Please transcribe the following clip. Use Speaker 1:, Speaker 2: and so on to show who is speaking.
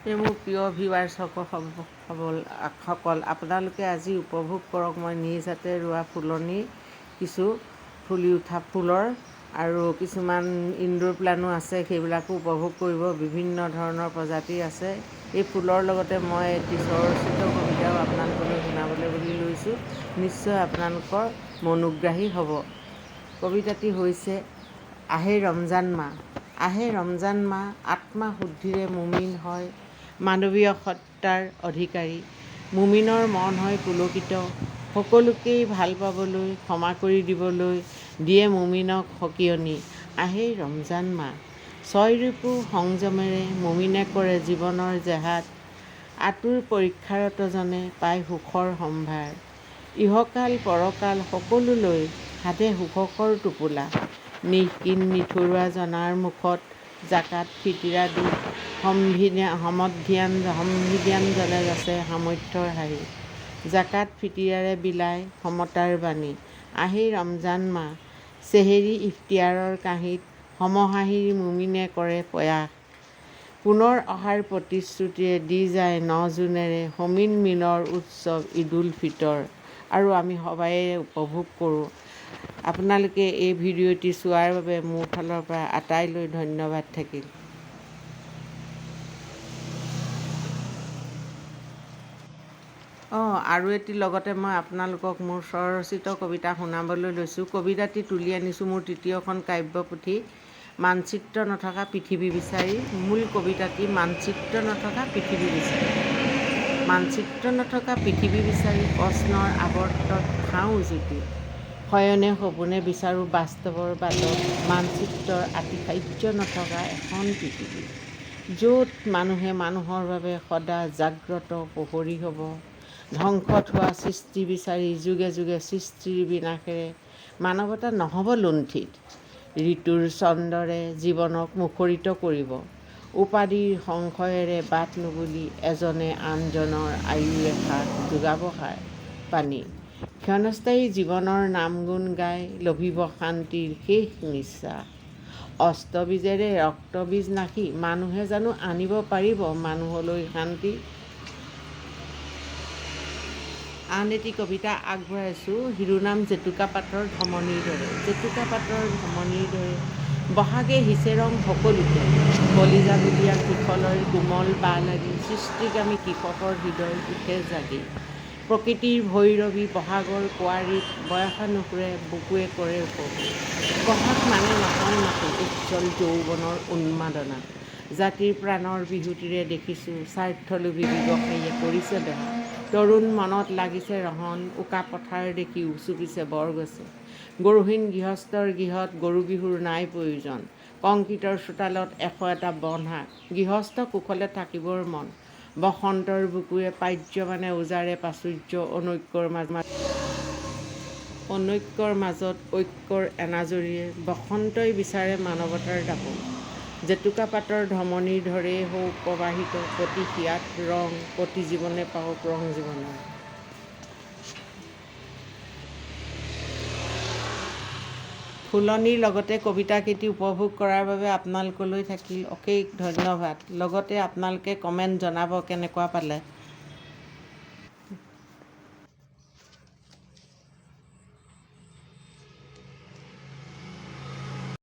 Speaker 1: মোৰ প্ৰিয় ভিউৱাৰ্ছসকল, আপোনালোকে আজি উপভোগ কৰক মই নিজ হাতে ৰোৱা ফুলনি, কিছু ফুলি উঠা ফুলৰ আৰু কিছুমান ইনডোৰ প্লাণ্টো আছে, সেইবিলাকো উপভোগ কৰিব। বিভিন্ন ধৰণৰ প্ৰজাতিৰ আছে। এই ফুলৰ লগতে মই এটি স্বৰচিত কবিতাও আপোনালোকলৈ শুনাবলৈ বুলি লৈছোঁ। নিশ্চয় আপোনালোকৰ মনোগ্ৰাহী হ'ব। কবিতাটি হৈছে আহে ৰমজান মাহ। আহে ৰমজান মাহ, আত্মা শুদ্ধিৰে মুমিন হয়, মানৱীয় সত্তাৰ অধিকাৰী। মুমিনৰ মন হয় পুলকিত, সকলোকেই ভাল পাবলৈ, ক্ষমা কৰি দিবলৈ দিয়ে মুমিনক সকিয়নি। আহে ৰমজান মাহ, 6 ৰিপু সংযমেৰে মুমিনে কৰে জীৱনৰ জেহাদ। আতুৰ পৰীক্ষাৰতজনে পায় সুখৰ সম্ভাৰ, ইহকাল পৰকাল সকলোলৈ সাধে সুখকৰ টোপোলা। নিঃকিন নিঠৰুৱা জনাৰ মুখত জাকাত ফিতিৰা দি সমধিয়ানজনে যাচে সামৰ্থ্যৰ হাঁহি। জাকাত ফিতিৰাৰে বিলাই সমতাৰ বাণী। আহেই ৰমজান মাহ, চেহেৰী ইফতিয়াৰৰ কাঁহীত সমহাঁহিৰ মুমিনে কৰে প্ৰয়াস। পুনৰ অহাৰ প্ৰতিশ্ৰুতিৰে দি যায় 9 জুনেৰে সমিল মিলৰ উৎসৱ ঈদুল ফিতৰ। আৰু আমি সবায়ে উপভোগ কৰোঁ। আপোনালোকে এই ভিডিঅ'টি চোৱাৰ বাবে মোৰ ফালৰ পৰা আটাইলৈ ধন্যবাদ থাকিল। আৰু এটি লগতে মই আপোনালোকক মোৰ স্বৰচিত কবিতা শুনাবলৈ লৈছোঁ। কবিতাটি তুলি আনিছোঁ মোৰ তৃতীয়খন কাব্যপুথি মানচিত্ৰ নথকা পৃথিৱী বিচাৰি। মূল কবিতাটি মানচিত্ৰ নথকা পৃথিৱী বিচাৰি। মানচিত্ৰ নথকা পৃথিৱী বিচাৰি প্ৰশ্নৰ আৱৰ্তত ঠাওঁ উজুতি। শয়নে সপোনে বিচাৰোঁ বাস্তৱৰ বাটত মানচিত্ৰৰ আতিশয্য নথকা এখন পৃথিৱী। য'ত মানুহে মানুহৰ বাবে সদা জাগ্ৰত প্ৰহৰী হ'ব। ধ্বংসত হোৱা সৃষ্টি বিচাৰি যুগে যুগে সৃষ্টিৰ বিনাশেৰে মানৱতা নহ'ব লুণ্ঠিত। ঋতুৰ ছন্দৰে জীৱনক মুখৰিত কৰিব। উপাধিৰ সংশয়েৰে বাট নুবুলি এজনে আনজনৰ আয়ুৰেখা যোগাব সাৰ পানী। ক্ষণস্থায়ী জীৱনৰ নামগুণ গাই লভিব শান্তিৰ শেষ নিশ্বাস। অস্ত্ৰবীজেৰে ৰক্তবীজ নাশি মানুহে জানো আনিব পাৰিব মানুহলৈ শান্তি। আন এটি কবিতা আগবঢ়াইছোঁ, শিৰোনাম জেতুকা পাতৰ ধমনীৰ দৰে। জেতুকা পাতৰ ধমনীৰ দৰে বহাগে হিচে ৰং সকলোতে। কলিজাবুলীয়া কিশলয়ৰ কোমল বাহ লাগি সৃষ্টিকামী কৃষকৰ হৃদয় উঠে জাগি। প্ৰকৃতিৰ ভৈৰৱী বহাগৰ কুঁৱাৰীত বয়সানুসাৰে বুকুৱে কৰে উপভোগ। বহাগ মানে নহয় মাথো উজ্জ্বল যৌৱনৰ উন্মাদনা। জাতিৰ প্ৰাণৰ বিহুতিৰে দেখিছোঁ স্বাৰ্থলোভী ব্যৱসায়ীয়ে কৰিছে বেহা। তৰুণ মনত লাগিছে ৰহণ, উকা পথাৰ দেখি উচুপিছে বৰগছে। গৰুহীন গৃহস্থৰ গৃহত গৰু বিহুৰ নাই প্ৰয়োজন। কংক্ৰিটৰ চোতালত 101টা বন্ধা, গৃহস্থ কুশলে থাকিবৰ মন। বসন্তৰ বুকুৱে পাৰ্যমানে উজাৰে প্ৰাচুৰ্য, অনৈক্যৰ মাজত ঐক্যৰ এনাজৰীয়ে বসন্তই বিচাৰে মানৱতাৰ দাপোন। জেতুকা পাতৰ ধমনীৰ ধৰেই হওক প্ৰবাহিত প্ৰতি হিয়াত ৰং, প্ৰতি জীৱনে পাওক ৰং জীৱনৰ। ফুলনিৰ লগতে কবিতাকেইটি উপভোগ কৰাৰ বাবে আপোনালোকলৈ থাকিল অশেষ ধন্যবাদ। লগতে আপোনালোকে কমেণ্ট জনাব কেনেকুৱা পালে।